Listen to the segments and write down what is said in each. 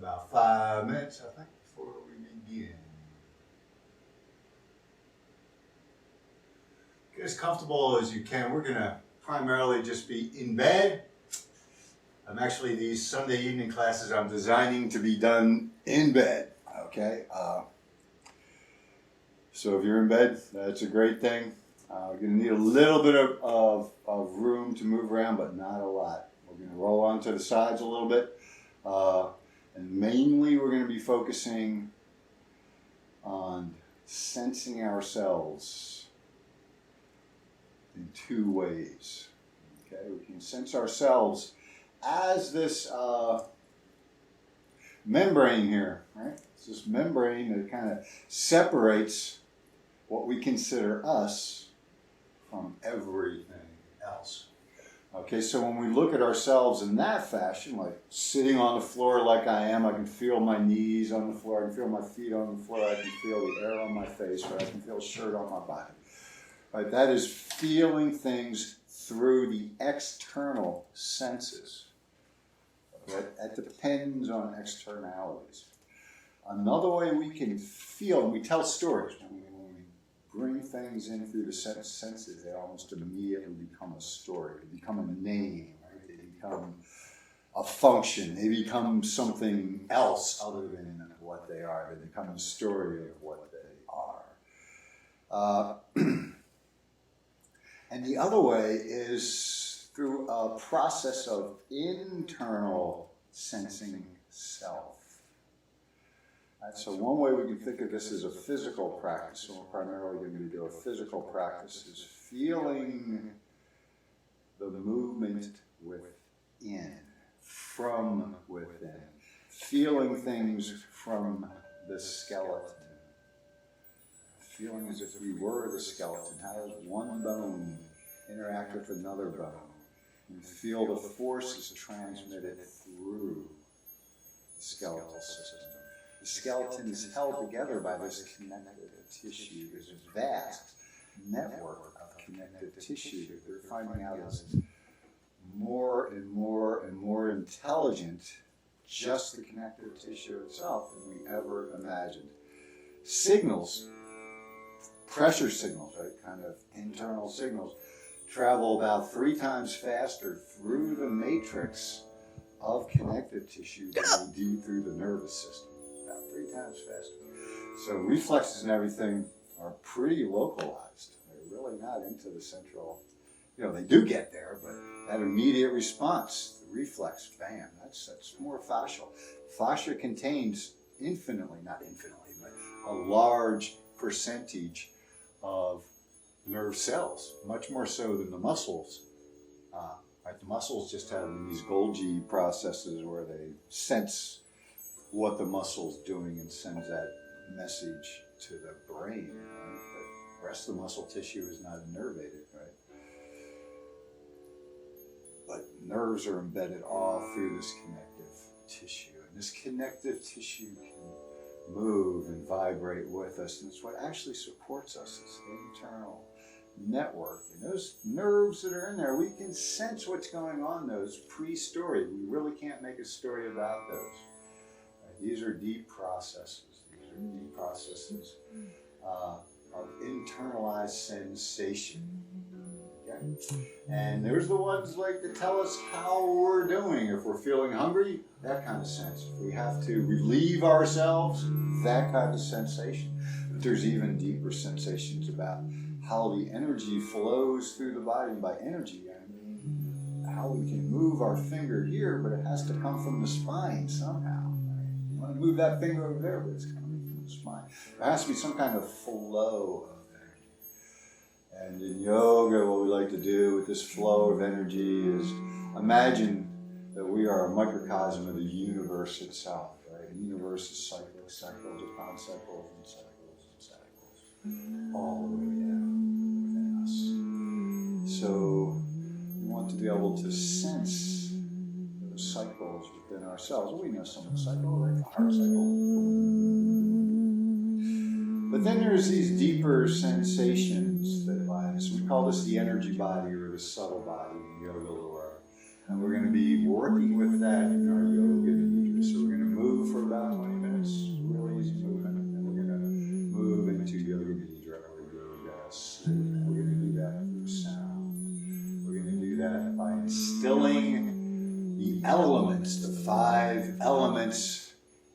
about 5 minutes, I think, before we begin. Get as comfortable as you can. We're going to primarily just be in bed. Actually, these Sunday evening classes I'm designing to be done in bed, okay? So if you're in bed, that's a great thing. You're going to need a little bit of room to move around, but not a lot. We're going to roll onto the sides a little bit. And mainly we're going to be focusing on sensing ourselves in 2 ways. Okay, we can sense ourselves as this membrane here, right? It's this membrane that kind of separates what we consider us from everything else. Okay, so when we look at ourselves in that fashion, like sitting on the floor like I am, I can feel my knees on the floor, I can feel my feet on the floor, I can feel the air on my face, right? I can feel a shirt on my body. Right? That is feeling things through the external senses. That depends on externalities. Another way we can feel, and we tell stories, when we bring things in through the senses, they almost immediately become a story. They become a name, right? They become a function. They become something else other than what they are. They become a story of what they are. And the other way is through a process of internal sensing self. Right, so one way we can think of this as a physical practice, so we're primarily going to do a physical practice, is feeling the movement within, from within, feeling things from the skeleton, feeling as if we were the skeleton. How does one bone interact with another bone? And feel the forces transmitted through the skeletal system. The skeleton is held together by this connective tissue. There's a vast network of connective tissue that they're finding out is more and more and more intelligent, just the connective tissue itself, than we ever imagined. Signals, pressure signals, right, kind of internal signals, travel about 3 times faster through the matrix of connective tissue than they do through the nervous system. About 3 times faster. So reflexes and everything are pretty localized. They're really not into the central, they do get there, but that immediate response, the reflex, bam, that's more fascial. Fascia contains not infinitely, but a large percentage of nerve cells, much more so than the muscles. Right? The muscles just have these Golgi processes where they sense what the muscle's doing and sends that message to the brain. Right? But the rest of the muscle tissue is not innervated, right? But nerves are embedded all through this connective tissue. And this connective tissue can move and vibrate with us. And it's what actually supports us, this internal network. And those nerves that are in there, we can sense what's going on, those pre-story. We really can't make a story about those. Right? These are deep processes. These are deep processes of internalized sensation. Okay? And there's the ones like to tell us how we're doing. If we're feeling hungry, that kind of sense. If we have to relieve ourselves, that kind of sensation. But there's even deeper sensations about how the energy flows through the body. By energy, I mean how we can move our finger here, but it has to come from the spine somehow. Right? You want to move that finger over there, but it's coming from the spine. There has to be some kind of flow of energy. And in yoga, what we like to do with this flow of energy is imagine that we are a microcosm of the universe itself. Right? The universe is cycles upon cycles and cycles and cycles, all the way down within us. So we want to be able to sense those cycles within ourselves. We know some of the cycles, right? The heart cycle. But then there's these deeper sensations that lie. So we call this the energy body or the subtle body in yoga lore. And we're going to be working with that in our yoga nidra. So we're going to move for elements, the 5 elements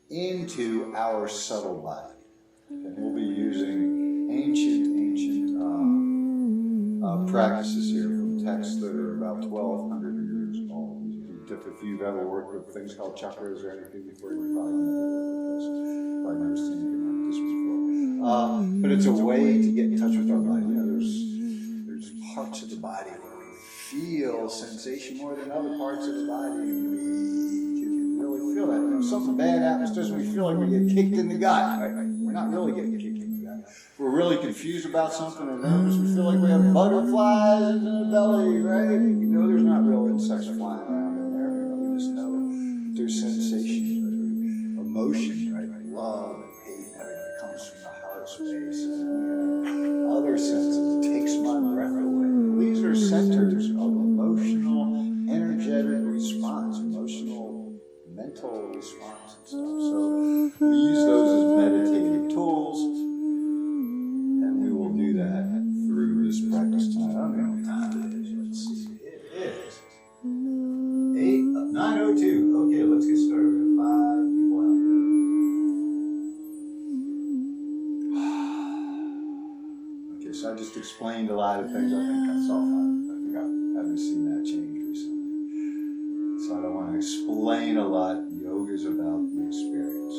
into our subtle body. And we'll be using ancient practices here from texts that are about 1,200 years old. If you've ever worked with things called chakras or anything before, you've probably never seen anything like this before. But it's a way to get in touch with our body. You know, there's parts of the body where we feel sensation more than other parts of the body. We can really feel that. When something bad happens to us, we feel like we get kicked in the gut. Right? We're not really getting kicked in the gut. If we're really confused about something or nervous, we feel like we have butterflies in the belly, right? You know there's not real insects flying around in there. We just know there's sensation, right? Emotion, right? Love and hate, everything comes from the heart space. And other senses, it takes my breath away. These are centers of emotional, energetic response, emotional, mental response and stuff. So we use those as meditative tools, and we will do that through this practice tonight. I don't know how many times it is. Let's see. It is 9:02. Okay, let's get started. We have 5 people out here. Okay, so I just explained a lot of things. I think I haven't seen that change recently. So I don't want to explain a lot. Yoga's about the experience.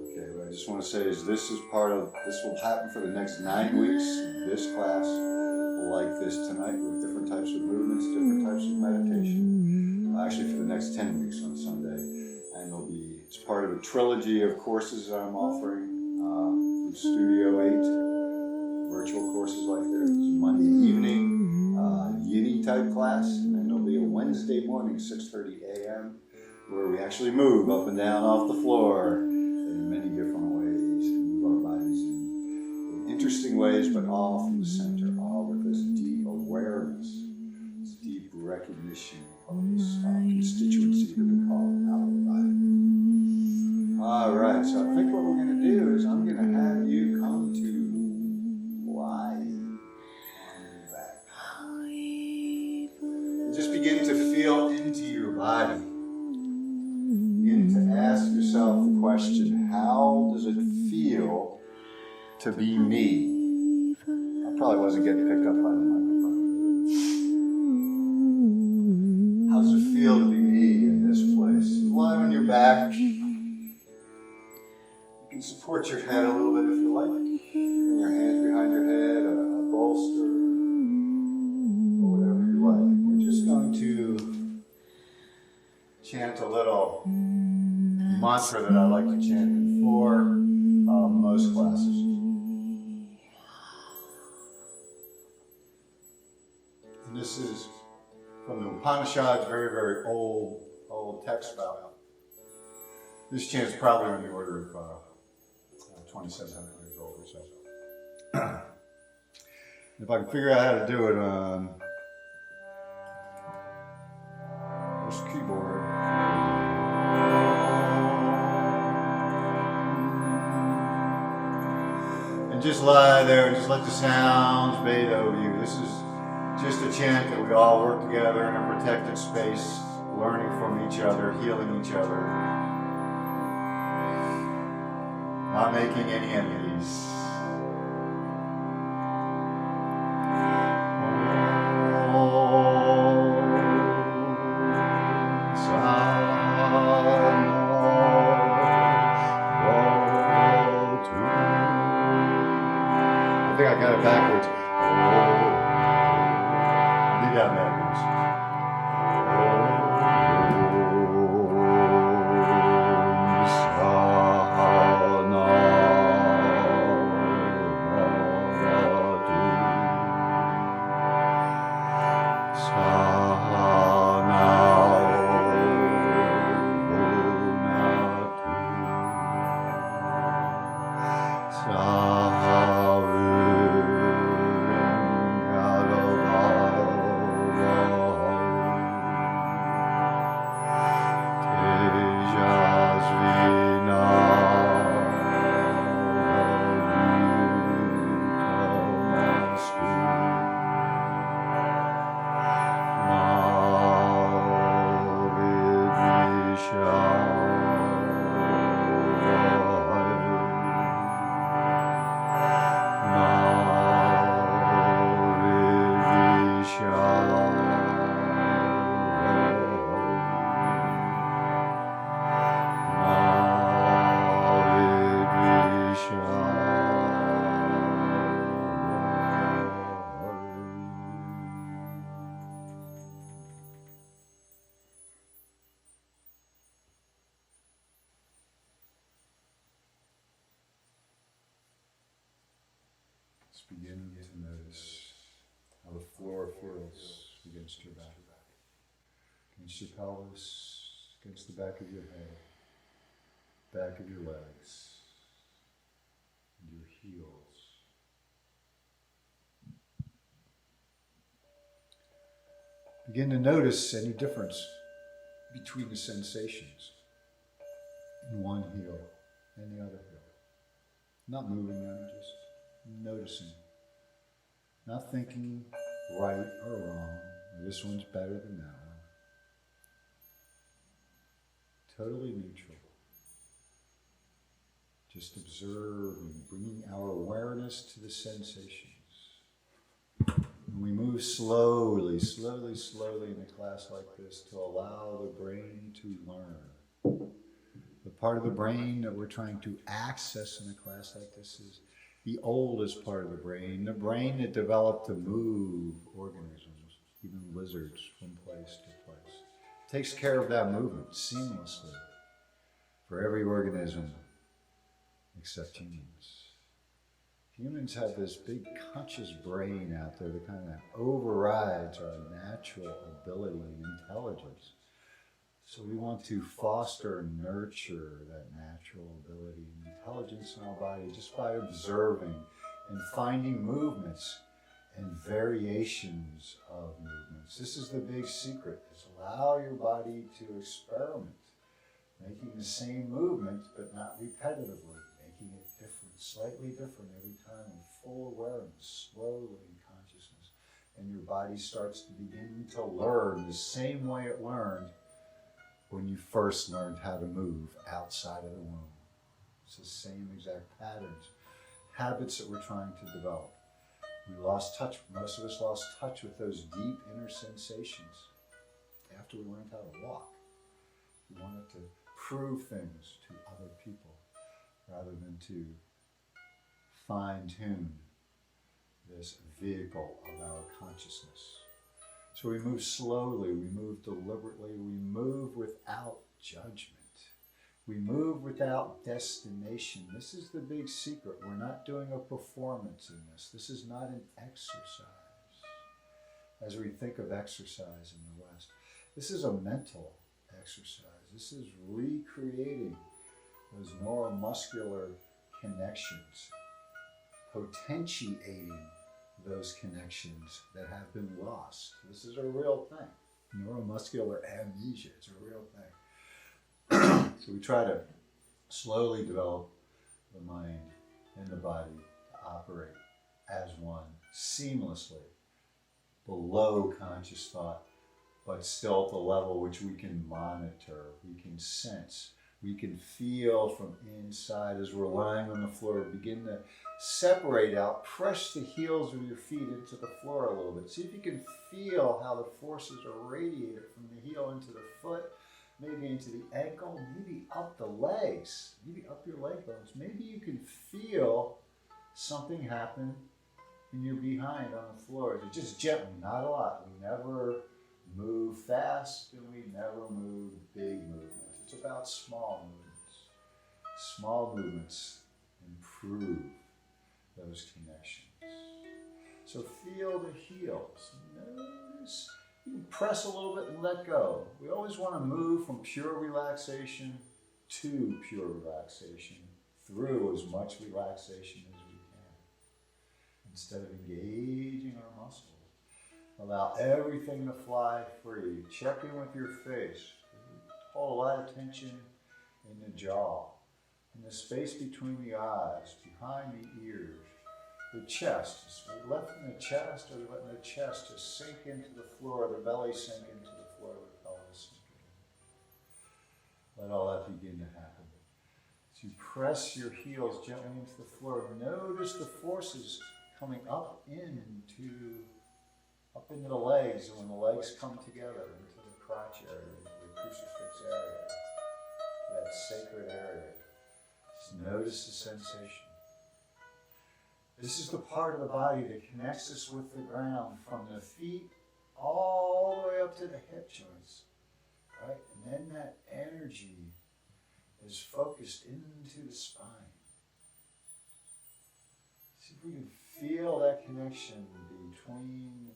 Okay, what I just want to say is this will happen for the next 9 weeks. This class, like this tonight, with different types of movements, different types of meditation. Actually, for the next 10 weeks on Sunday. And it's part of a trilogy of courses that I'm offering through Studio 8. Virtual courses like this. Monday evening, uni type class. And then there'll be a Wednesday morning, 6:30 a.m., where we actually move up and down off the floor in many different ways. And move our bodies in interesting ways, but all from the center. All with this deep awareness, this deep recognition of this constituency that we call our body. All right, so I think what we're going to do is I'm going to have you come to lie on your back. And just begin to feel into your body. Begin to ask yourself the question, how does it feel to be me? I probably wasn't getting picked up by the microphone. How does it feel to be me in this place? Lie on your back. You can support your head a little bit if you like. Bring your hands behind your head, a bolster, or whatever you like. We're just going to chant a little mantra that I like to chant before most classes. And this is from the Upanishads, very, very old text about. This chant is probably on the order of 2,700 years old or so. If I can figure out how to do it on this keyboard. And just lie there and just let the sounds bathe over you. This is just a chant that we all work together in a protected space, learning from each other, healing each other, not making any enemies. I think I got it backwards. Leave that backwards. Just begin to notice how the floor feels against your back, against your pelvis, against the back of your head, back of your legs, and your heels. Begin to notice any difference between the sensations in one heel and the other heel. Not moving them, just noticing. Not thinking right or wrong, or this one's better than that one. Totally neutral. Just observing, bringing our awareness to the sensations. And we move slowly in a class like this to allow the brain to learn. The part of the brain that we're trying to access in a class like this is the oldest part of the brain that developed to move organisms, even lizards, from place to place. It takes care of that movement seamlessly for every organism except humans. Humans have this big conscious brain out there that kind of overrides our natural ability and intelligence. So we want to foster and nurture that natural ability and intelligence in our body just by observing and finding movements and variations of movements. This is the big secret, is allow your body to experiment, making the same movement but not repetitively, making it different, slightly different every time in full awareness, slowly in consciousness. And your body starts to begin to learn the same way it learned when you first learned how to move outside of the womb. It's the same exact patterns, habits that we're trying to develop. We lost touch, most of us lost touch with those deep inner sensations after we learned how to walk. We wanted to prove things to other people rather than to fine-tune this vehicle of our consciousness. So we move slowly, we move deliberately, we move without judgment. We move without destination. This is the big secret. We're not doing a performance in this. This is not an exercise, as we think of exercise in the West. This is a mental exercise. This is recreating those neuromuscular connections, potentiating those connections that have been lost. This is a real thing. Neuromuscular amnesia, it's a real thing. So we try to slowly develop the mind and the body to operate as one, seamlessly, below conscious thought, but still at the level which we can monitor, we can sense, we can feel from inside as we're lying on the floor. Begin to separate out, press the heels of your feet into the floor a little bit. See if you can feel how the forces are radiated from the heel into the foot, maybe into the ankle, maybe up the legs, maybe up your leg bones. Maybe you can feel something happen in your behind on the floor. Just gently, not a lot. We never move fast and we never move big movements. It's about small movements. Small movements improve those connections. So feel the heels. Notice. You can press a little bit and let go. We always want to move from pure relaxation to pure relaxation, through as much relaxation as we can. Instead of engaging our muscles, allow everything to fly free. Check in with your face. Hold a lot of tension in the jaw, in the space between the eyes, behind the ears, the chest. Is we letting the chest, or we letting the chest just sink into the floor, the belly sink into the floor, the pelvis sink in. Let all that begin to happen. As you press your heels gently into the floor, notice the forces coming up into the legs, and when the legs come together into the crotch area, into the crucifix area, that sacred area. Just notice the sensation. This is the part of the body that connects us with the ground, from the feet all the way up to the hip joints, right? And then that energy is focused into the spine. See if we can feel that connection between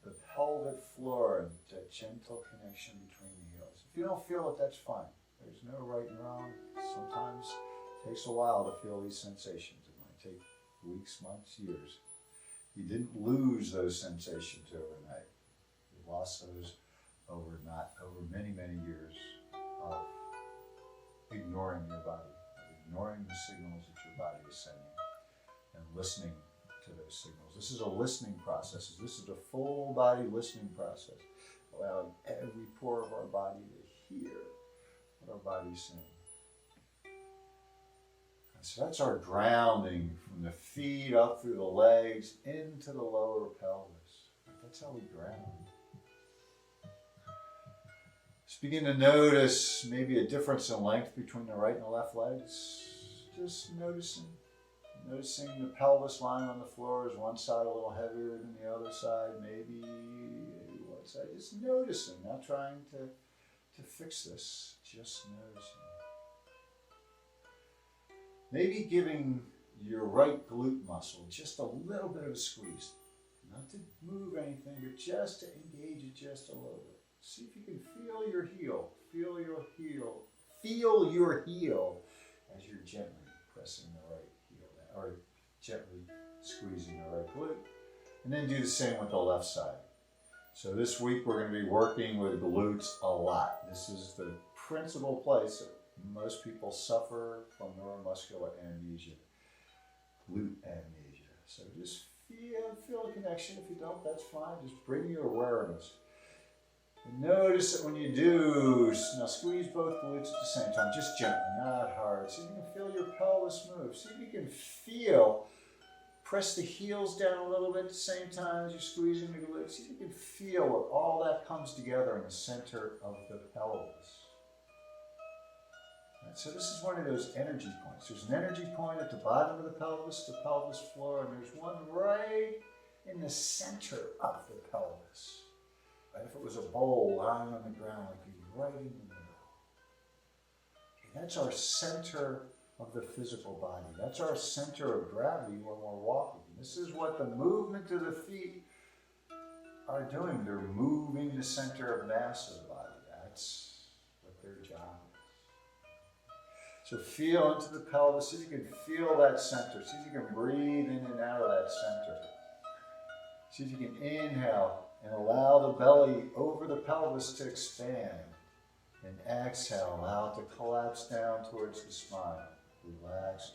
the pelvic floor and that gentle connection between the heels. If you don't feel it, that's fine. There's no right and wrong. Sometimes it takes a while to feel these sensations. It might take weeks, months, years. You didn't lose those sensations overnight. You lost those over many, many years of ignoring your body, ignoring the signals that your body is sending, and listening to those signals. This is a listening process. This is a full body listening process, allowing every pore of our body to hear what our body is saying. And so that's our grounding from the feet up through the legs into the lower pelvis. That's how we ground. Just begin to notice maybe a difference in length between the right and the left legs. Just noticing the pelvis lying on the floor. Is one side a little heavier than the other side? Maybe one side. Just noticing, not trying to fix this. Just noticing. Maybe giving your right glute muscle just a little bit of a squeeze. Not to move anything, but just to engage it just a little bit. See if you can feel your heel. Feel your heel. Feel your heel as you're gently pressing the right heel down, or gently squeezing the right glute. And then do the same with the left side. So this week we're going to be working with glutes a lot. This is the principal place that most people suffer from neuromuscular amnesia, glute amnesia. So just feel the connection. If you don't, that's fine. Just bring your awareness. And notice that when you do, now squeeze both glutes at the same time, just gently, not hard. See if you can feel your pelvis move. See if you can press the heels down a little bit at the same time as you're squeezing the glutes. See if you can feel what all that comes together in the center of the pelvis. And so this is one of those energy points. There's an energy point at the bottom of the pelvis floor, and there's one right in the center of the pelvis. Right? If it was a bowl lying on the ground, like you'd be right in the middle. Okay, that's our center of the physical body. That's our center of gravity when we're walking. This is what the movement of the feet are doing. They're moving the center of mass of the body. That's what their job is. So feel into the pelvis. See if you can feel that center. See if you can breathe in and out of that center. See if you can inhale and allow the belly over the pelvis to expand. And exhale, allow it to collapse down towards the spine. Relax,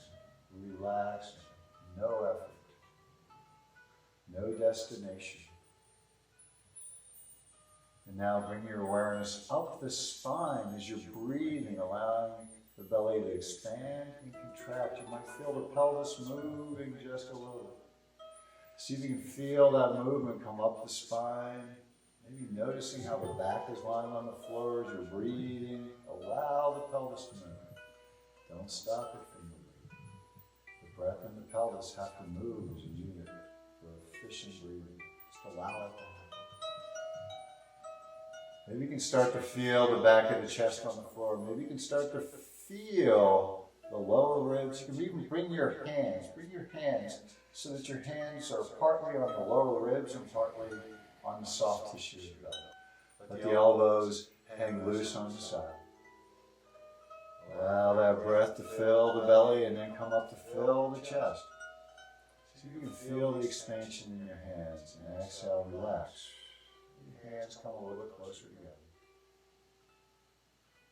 no effort, no destination. And now bring your awareness up the spine as you're breathing, allowing the belly to expand and contract. You might feel the pelvis moving just a little. See if you can feel that movement come up the spine. Maybe noticing how the back is lying on the floor as you're breathing. Allow the pelvis to move. Don't stop it from moving. The breath and the pelvis have to move as a unit for efficient breathing. Just allow it to happen. Maybe you can start to feel the back of the chest on the floor. Maybe you can start to feel the lower ribs. You can even bring your hands so that your hands are partly on the lower ribs and partly on the soft tissue of the belly. Let the elbows hang loose on the side. Allow that breath to fill the belly and then come up to fill the chest. So you can feel the expansion in your hands. And exhale, relax. Your hands come a little bit closer together.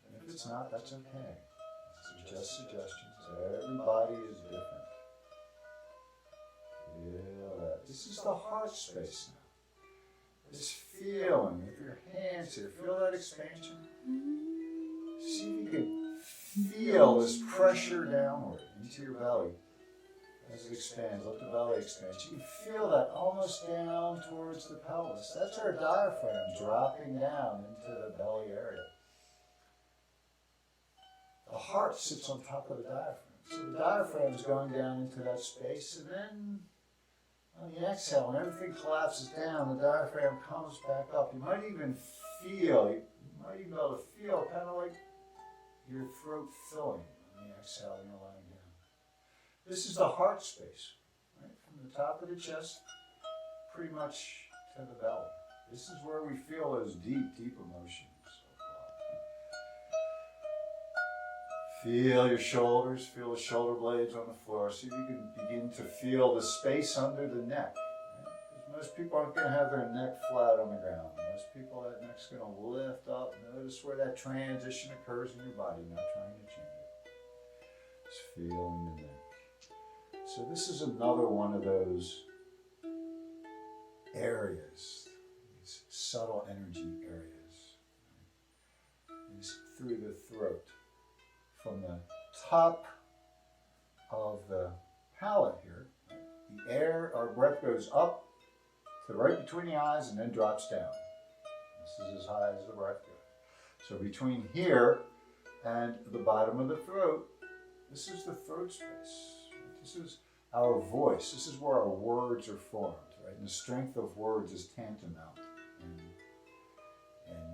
And if it's not, that's okay. These are just suggestions. Everybody is different. Feel that. This is the heart space now. This feeling with your hands here. Feel that expansion. See if you can feel this pressure downward into your belly as it expands. Let the belly expand. You can feel that almost down towards the pelvis. That's our diaphragm dropping down into the belly area. The heart sits on top of the diaphragm. So the diaphragm is going down into that space, and then on the exhale, when everything collapses down, the diaphragm comes back up. You might even be able to feel kind of like your throat filling on the exhale when you're lying down. This is the heart space, right? From from the top of the chest pretty much to the belly. This is where we feel those deep, deep emotions. Feel your shoulders, feel the shoulder blades on the floor. See if you can begin to feel the space under the neck. Because most people aren't going to have their neck flat on the ground. Most people, that neck's going to lift up. Notice where that transition occurs in your body, not trying to change it. Just feeling the neck. So this is another one of those areas, these subtle energy areas, is through the throat. From the top of the palate here, the air, our breath goes up to right between the eyes and then drops down. This is as high as the breath goes. So between here and the bottom of the throat, this is the throat space. This is our voice. This is where our words are formed, right? And the strength of words is tantamount in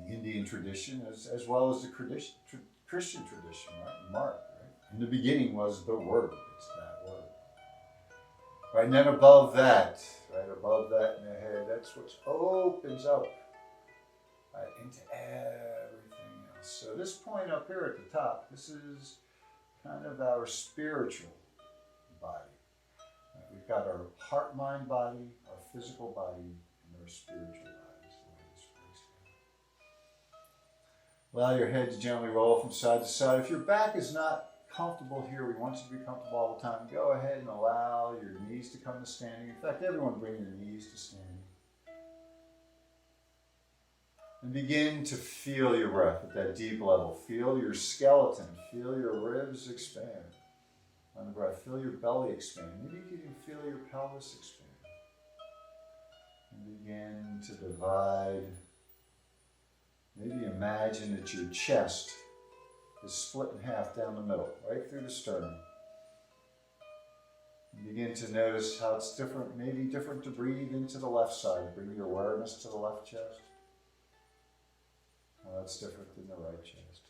the Indian tradition as well as the Christian tradition, right? Mark, right? In the beginning was the Word. It's that Word. Right, and then above that, right above that in the head, that's what opens up, right, into everything else. So this point up here at the top, this is kind of our spiritual body. Right, we've got our heart, mind, body, our physical body, and our spiritual body. Allow your head to gently roll from side to side. If your back is not comfortable here, we want you to be comfortable all the time. Go ahead and allow your knees to come to standing. In fact, everyone bring your knees to standing. And begin to feel your breath at that deep level. Feel your skeleton. Feel your ribs expand on the breath. Feel your belly expand. Maybe you can feel your pelvis expand. And begin to divide. Maybe imagine that your chest is split in half down the middle, right through the sternum. And begin to notice how it's different, maybe different to breathe into the left side. Bring your awareness to the left chest. How that's different than the right chest.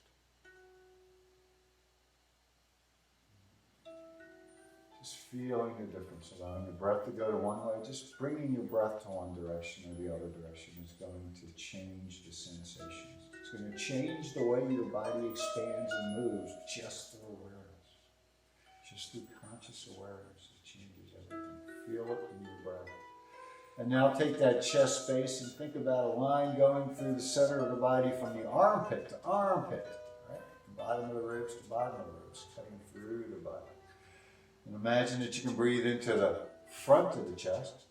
Just feeling the difference, allowing your breath to go to one way. Just bringing your breath to one direction or the other direction is going to change the sensations. It's going to change the way your body expands and moves just through awareness. Just through conscious awareness, it changes everything. Feel it in your breath. And now take that chest space and think about a line going through the center of the body from the armpit to armpit. Right? From bottom of the ribs to bottom of the ribs, cutting through the body. And imagine that you can breathe into the front of the chest,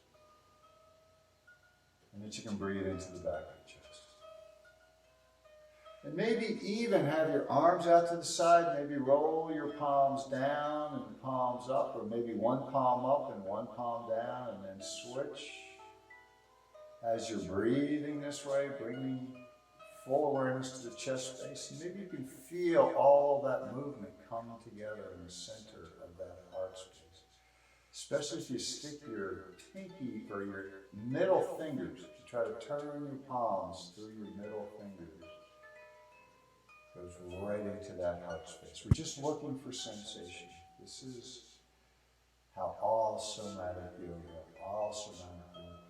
and that you can breathe into the back of the chest. And maybe even have your arms out to the side, maybe roll your palms down and palms up, or maybe one palm up and one palm down, and then switch. As you're breathing this way, bringing full awareness to the chest space, and maybe you can feel all that movement come together in the center of that heart space. Especially if you stick your pinky or your middle fingers to try to turn your palms through your middle fingers. Goes right into that heart space. We're just looking for sensation. This is how all somatic yoga, all somatic work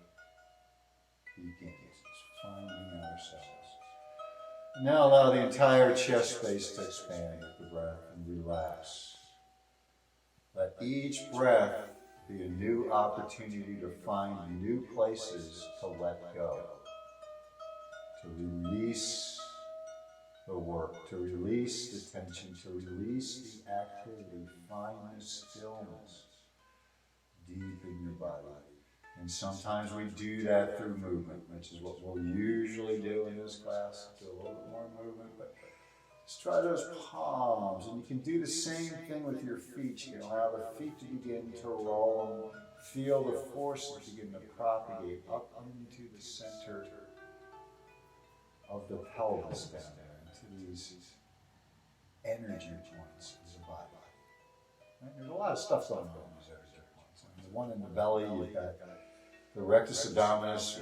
begins. Finding ourselves. Now allow the entire chest space to expand with the breath and relax. Let each breath be a new opportunity to find new places to let go, to release the work, to release the tension, to release the activity. Find the stillness deep in your body. And sometimes we do that through movement, which is what we'll usually do in this class. Do a little bit more movement, but just try those palms. And you can do the same thing with your feet. You can allow the feet to begin to roll. Feel the forces begin to propagate up into the center of the pelvis down there, into these energy points of the body. Right? There's a lot of stuff going on in these energy points. I mean, the one in the belly, you've got the rectus abdominis,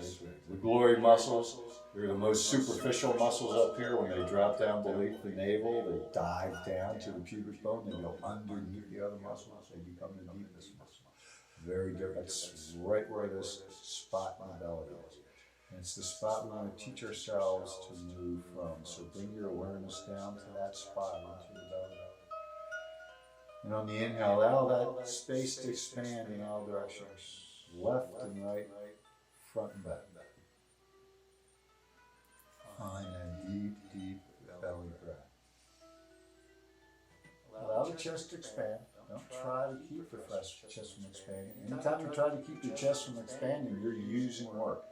the glory muscles. They're the most superficial muscles up here. When they drop down beneath the navel, they dive down to the pubic bone. They go underneath the other muscles. They become the deepest muscle. very different. That's right where this spot in the belly is. And it's the spot we want to teach ourselves to move from. So bring your awareness down to that spot, into the belly. And on the inhale, allow that space to expand in all directions. Left and right, front and back. Find a deep, deep belly breath. Allow the chest to expand. Don't try to keep the chest from expanding. Anytime you try to keep the chest from expanding, you're using work.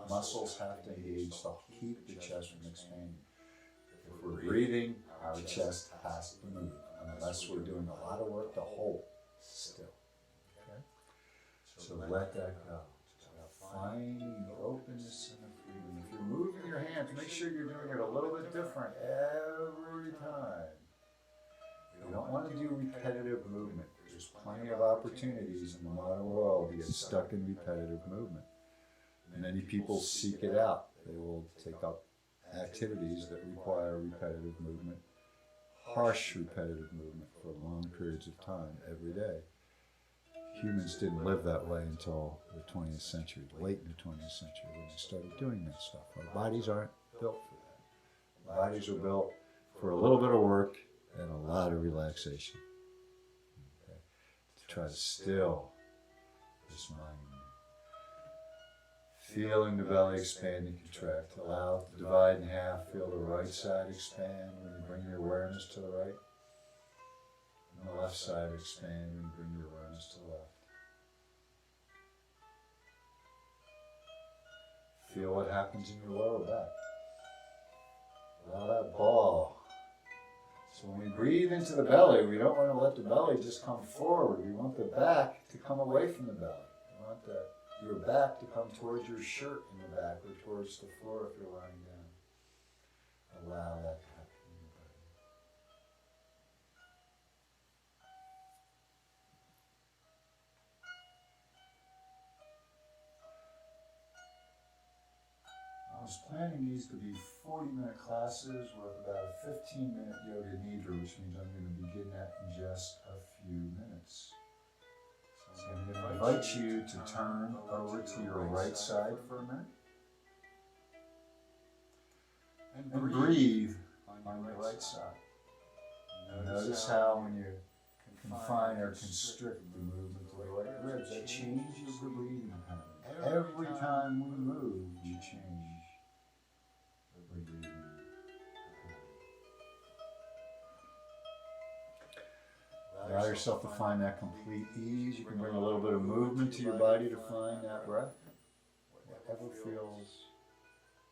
Muscles have to engage to keep the chest from expanding. If we're breathing, our chest has to move, unless we're doing a lot of work to hold still. Okay? So let that go. It's about finding the openness and the freedom. If you're moving your hands, make sure you're doing it a little bit different every time. You don't want to do repetitive movement. There's plenty of opportunities in the modern world to get stuck in repetitive movement. Many people seek it out. They will take up activities that require repetitive movement, harsh repetitive movement for long periods of time every day. Humans didn't live that way until the 20th century, late in the 20th century, when they started doing that stuff. Our bodies aren't built for that. Our bodies are built for a little bit of work and a lot of relaxation. Okay? To try to still this mind. Feeling the belly expand and contract. Allow it to divide in half. Feel the right side expand when you bring your awareness to the right. And the left side expand when you bring your awareness to the left. Feel what happens in your lower back. Allow that ball. So when we breathe into the belly, we don't want to let the belly just come forward. We want the back to come away from the belly. We want your back to come towards your shirt in the back or towards the floor if you're lying down. Allow that to happen in your body. I was planning these to be 40-minute classes with about a 15-minute yoga nidra, which means I'm going to begin that in just a few minutes. So I'm going to invite you to turn over to your right side for a minute. And breathe on your right side. Notice how when you confine or constrict the movement of the right ribs, that changes the breathing pattern. Every time we move, you change the breathing pattern. Allow yourself to find that complete ease. You can bring a little bit of movement to your body to find that breath. Whatever feels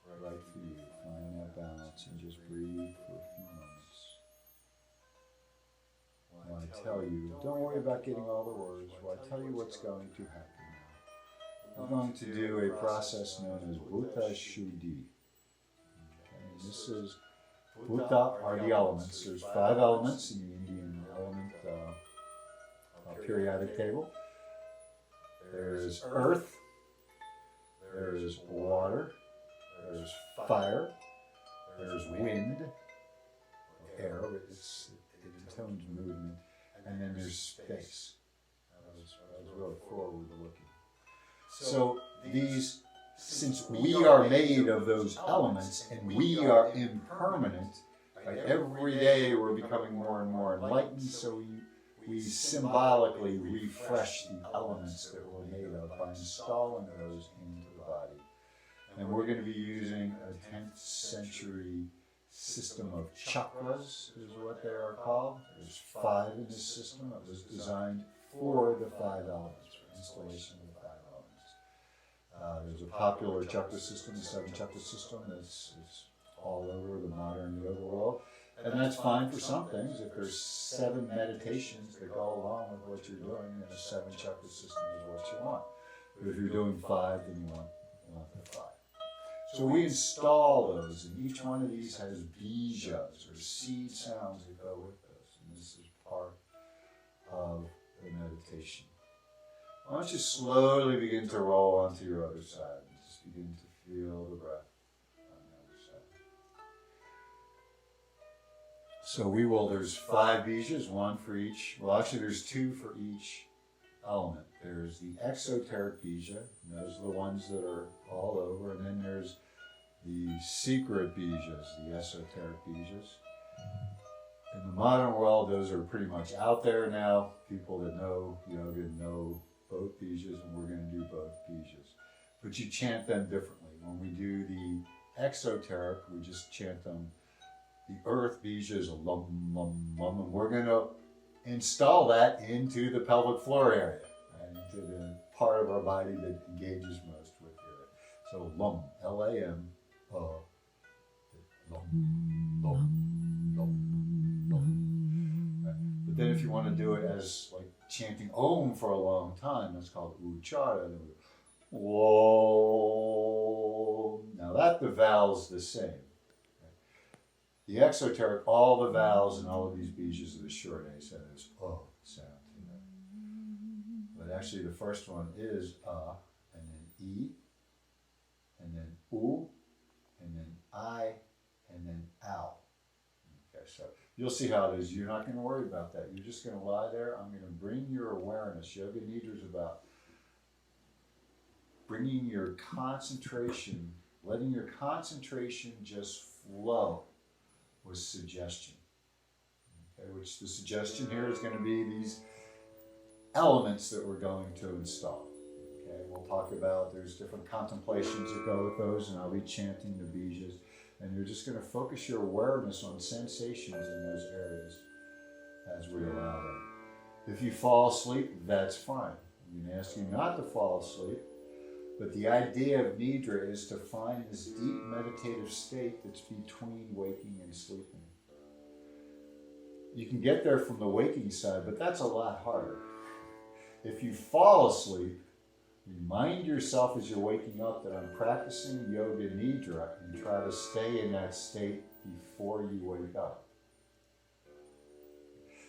right for you. Find that balance and just breathe for a few moments. While I tell you, don't worry about getting all the words. While I tell you what's going to happen now. We're going to do a process known as Bhuta Shuddhi. Okay, and this is, Bhuta are the elements. There's 5 elements in the Indian element periodic table. There's earth, there's water, there's fire, there's wind, or air, but it intones movement, and then there's space. I was really forward looking. So these, since we are made of those elements and we are impermanent, right, every day we're becoming more and more enlightened, so we symbolically refresh the elements that we're made of by installing those into the body. And we're going to be using a 10th century system of cakras, is what they are called. There's 5 in this system. It was designed for the 5 elements, for installation of the 5 elements. There's a popular chakra system, the 7 chakra system, that's all over the modern yoga world. And that's fine for some things. If there's 7 meditations that go along with what you're doing, then a 7 chakra system is what you want. But if you're doing 5, then you want the 5. So we install those, and each one of these has bijas, or seed sounds that go with those. And this is part of the meditation. Why don't you slowly begin to roll onto your other side and just begin to feel the breath on the other side. So there's 5 bijas, 1 for each. Well, actually there's 2 for each element. There's the exoteric bija, and those are the ones that are all over, and then there's the secret bijas, the esoteric bijas. In the modern world, those are pretty much out there now. People that know yoga know both bijas, and we're going to do both bijas. But you chant them differently. When we do the exoteric, we just chant them. The earth bija is a lum, lum, lum, and we're going to install that into the pelvic floor area, right? Into the part of our body that engages most with the earth. So lum, L-A-M, lum, lum, lum, lum. Right? But then if you want to do it as like chanting Om for a long time, that's called uchara. Whoa. Now that the vowel's the same. The exoteric, all the vowels and all of these bijas are the short A, so it's sound. But actually the first one is and then E, and then U, and then I, and then ow. Okay, so you'll see how it is. You're not going to worry about that. You're just going to lie there. I'm going to bring your awareness. Yoga Nidra is about bringing your concentration, letting your concentration just flow with suggestion. Okay, which the suggestion here is going to be these elements that we're going to install. Okay, we'll talk about, there's different contemplations that go with those, and I'll be chanting the bijas, and you're just going to focus your awareness on sensations in those areas as we allow them. If you fall asleep, that's fine. I'm going to ask you not to fall asleep. But the idea of Nidra is to find this deep meditative state that's between waking and sleeping. You can get there from the waking side, but that's a lot harder. If you fall asleep, remind yourself as you're waking up that I'm practicing Yoga Nidra, and try to stay in that state before you wake up.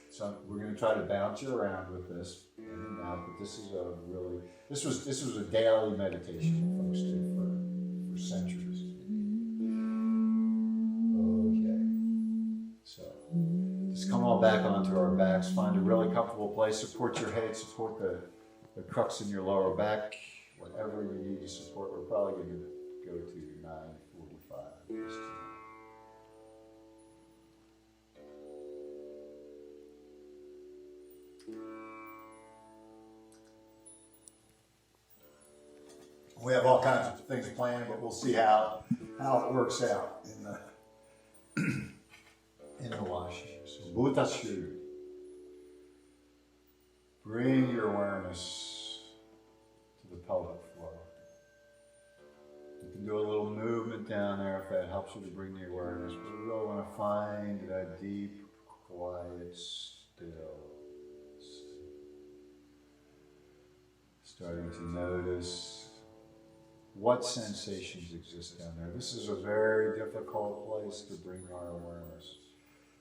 So we're going to try to bounce you around with this in and out, but this is a really, this was a daily meditation for folks too for centuries. Okay, so just come on back onto our backs, find a really comfortable place, support your head, support the crux in your lower back, whatever you need to support. We're probably going to go to 9:45. We have all kinds of things planned, but we'll see how it works out in the wash. So, Bhutashu. Bring your awareness to the pelvic floor. You can do a little movement down there if that helps you to bring the awareness, but we really want to find that deep, quiet, still. Starting to notice what sensations exist down there. This is a very difficult place to bring our awareness.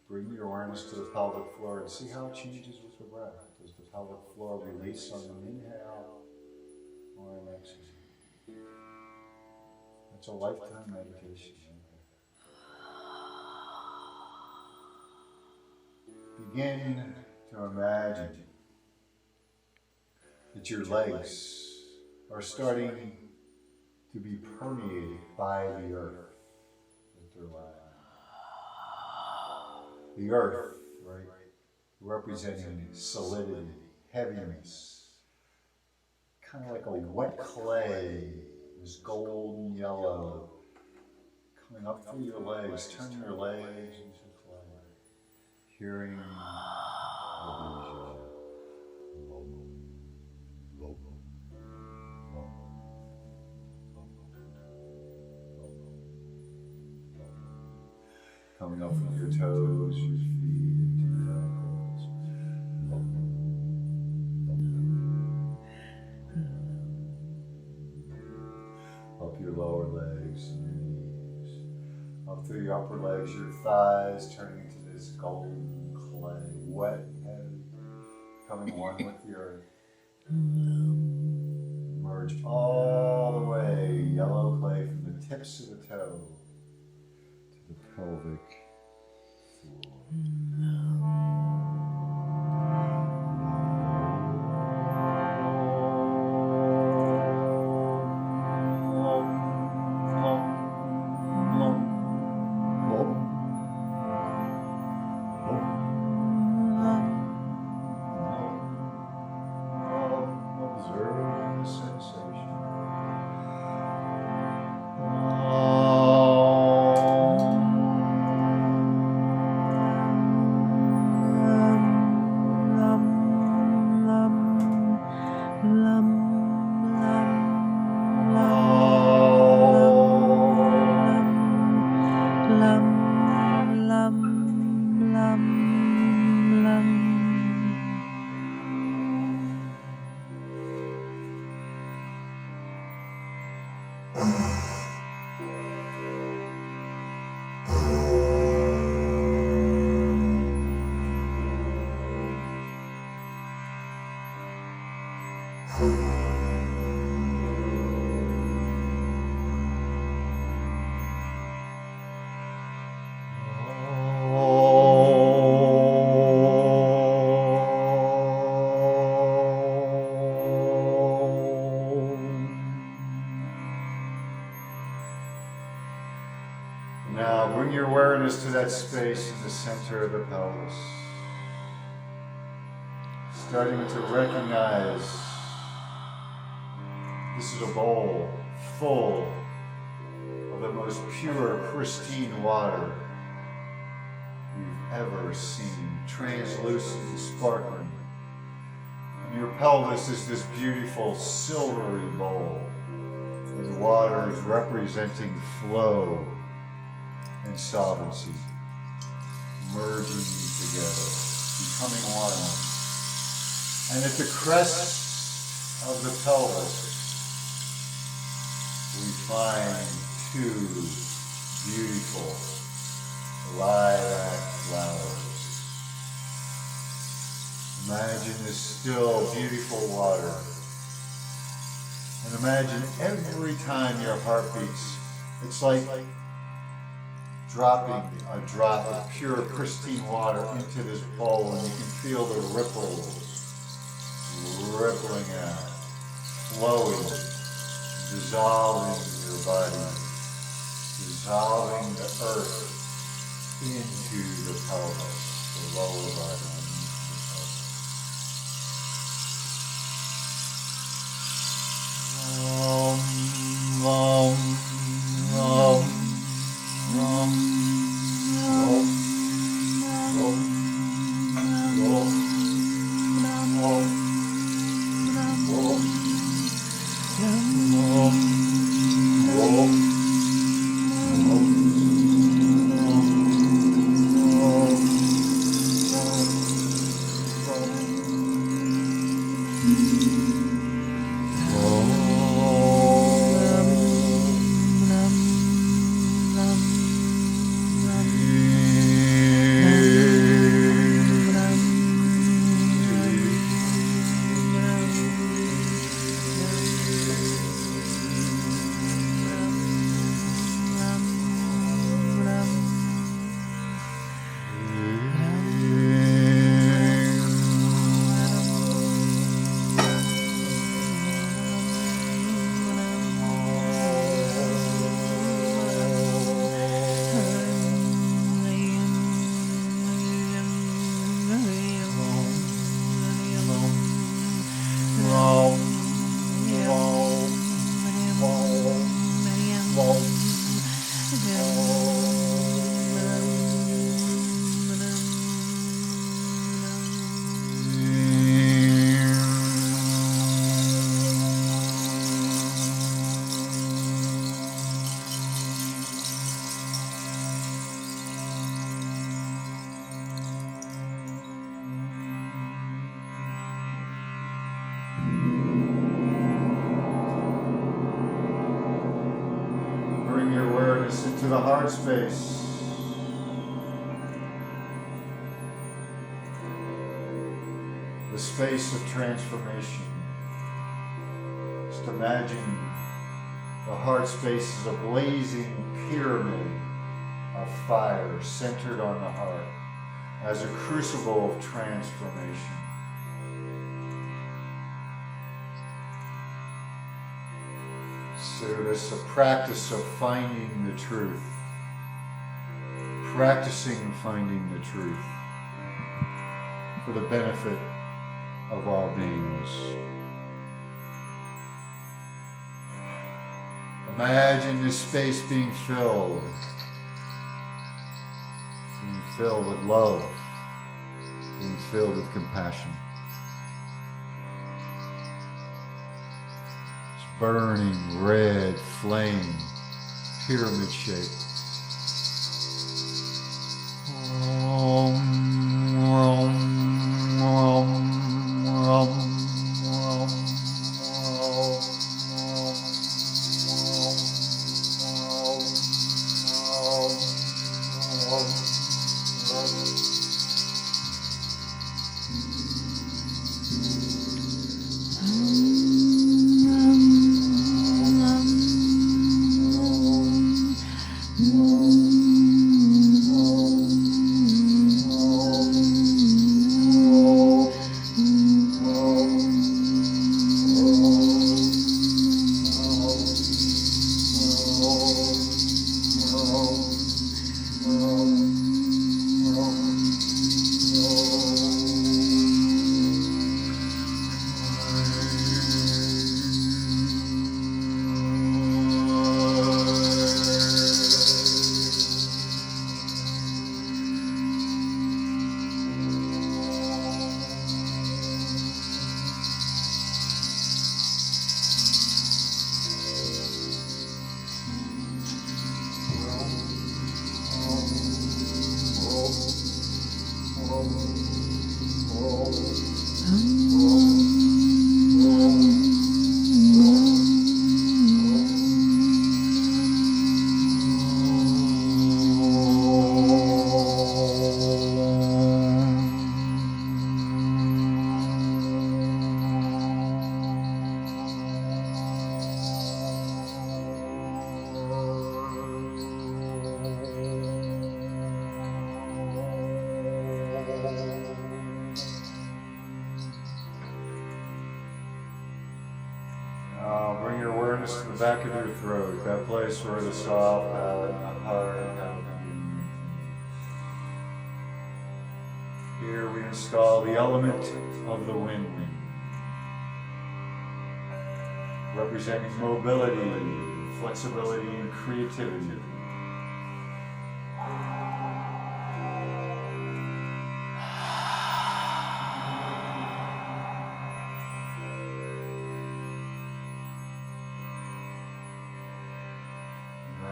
Bring your awareness to the pelvic floor and see how it changes with the breath. Does the pelvic floor release on an inhale or an exhale? It's a lifetime meditation. Begin to imagine that your legs are starting to be permeated by the earth that they're lying on. The earth, right, representing solidity, heaviness, kind of like a wet clay, this golden yellow, coming up through your legs. Turn your legs into clay, hearing the bija. Coming up from your toes, your feet, into your ankles. Up your lower legs and your knees. Up through your upper legs, your thighs, turning into this golden clay, wet and heavy, becoming one with the earth. Merge all the way, yellow clay from the tips of the toe to the pelvic floor. Now bring your awareness to that space in the center of the pelvis. Starting to recognize this is a bowl full of the most pure, pristine water you've ever seen, translucent and sparkling. And your pelvis is this beautiful silvery bowl, and the water is representing flow and sovereignty, merging together, becoming one. And at the crest of the pelvis, we find two beautiful lilac flowers. Imagine this still, beautiful water. And imagine every time your heart beats, it's like dropping a drop of pure, pristine water into this bowl, and you can feel the ripples rippling out, flowing, dissolving your body, dissolving the earth into the pelvis, the lower body. Into the heart space. The space of transformation. Just imagine the heart space is a blazing pyramid of fire centered on the heart as a crucible of transformation. Consider this a practice of finding the truth. Practicing finding the truth for the benefit of all beings. Imagine this space being filled with love, being filled with compassion. Burning red flame, pyramid shape. Bring your awareness to the back of your throat, that place where the soft palate, heart, here we install the element of the wind, representing mobility, flexibility, and creativity.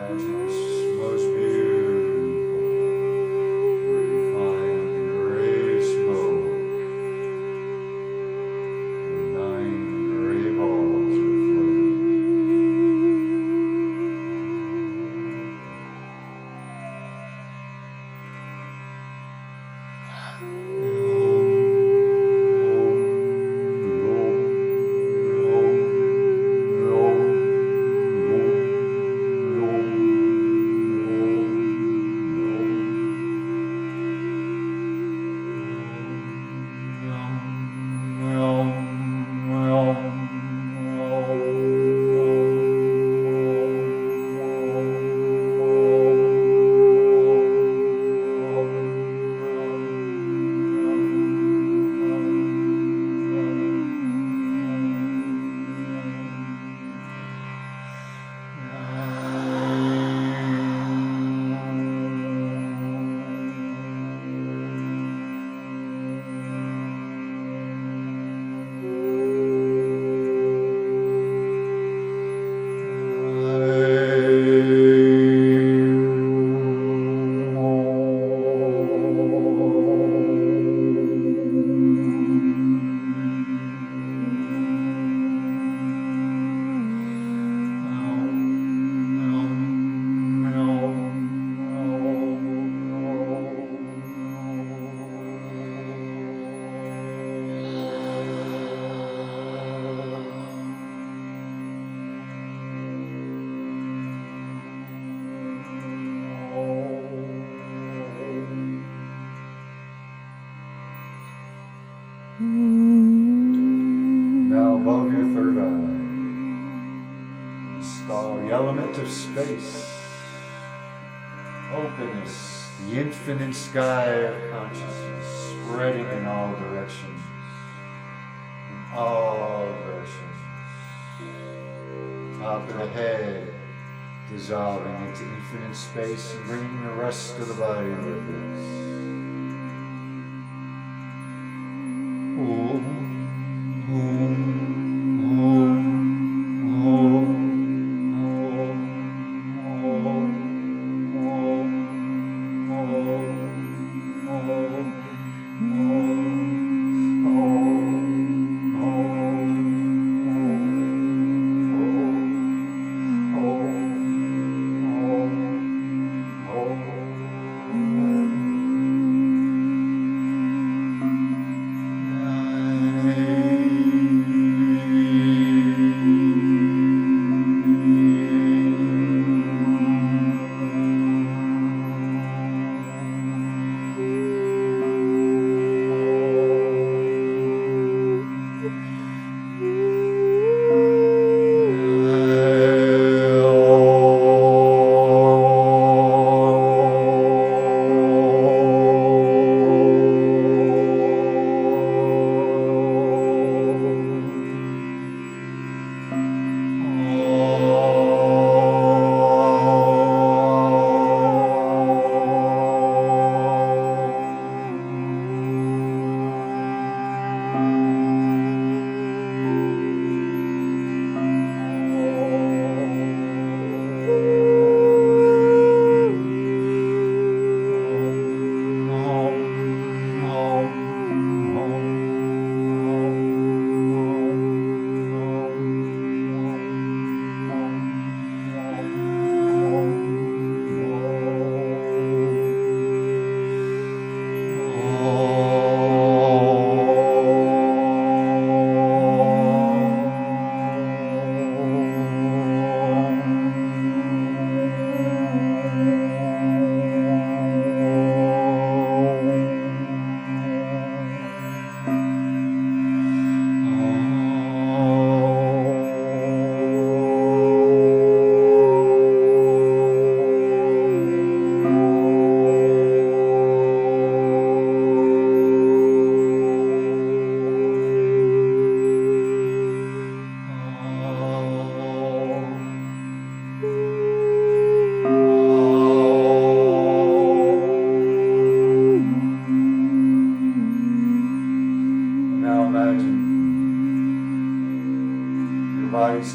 Imagine this most beautiful, refined gray smoke, with 9 gray balls reflecting. Now above your third eye, install the element of space, openness, the infinite sky of consciousness, spreading in all directions, top of the head, dissolving into infinite space and bringing the rest of the body with it.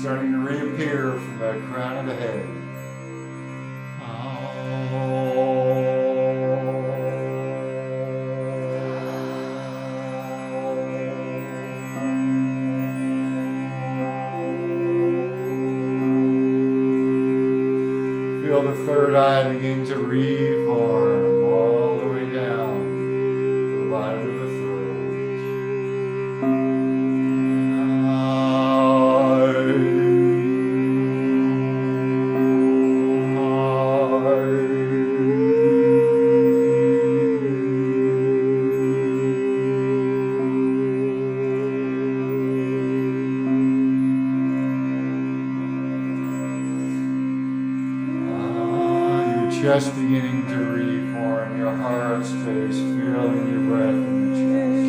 starting to reappear from the crown of the head. Feel the third eye begin to reform all the way down to the bottom of the throat. Just beginning to reform your heart space, feeling your breath in the chest.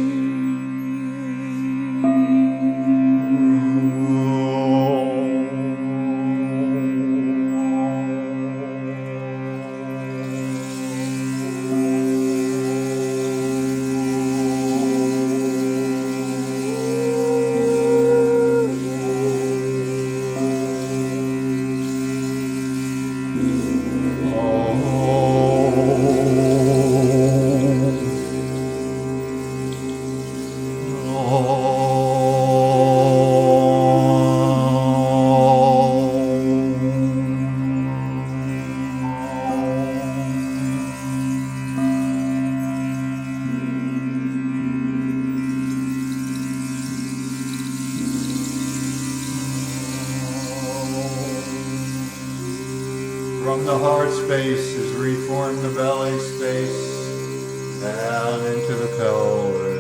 From the heart space is reformed the belly space, down into the pelvis.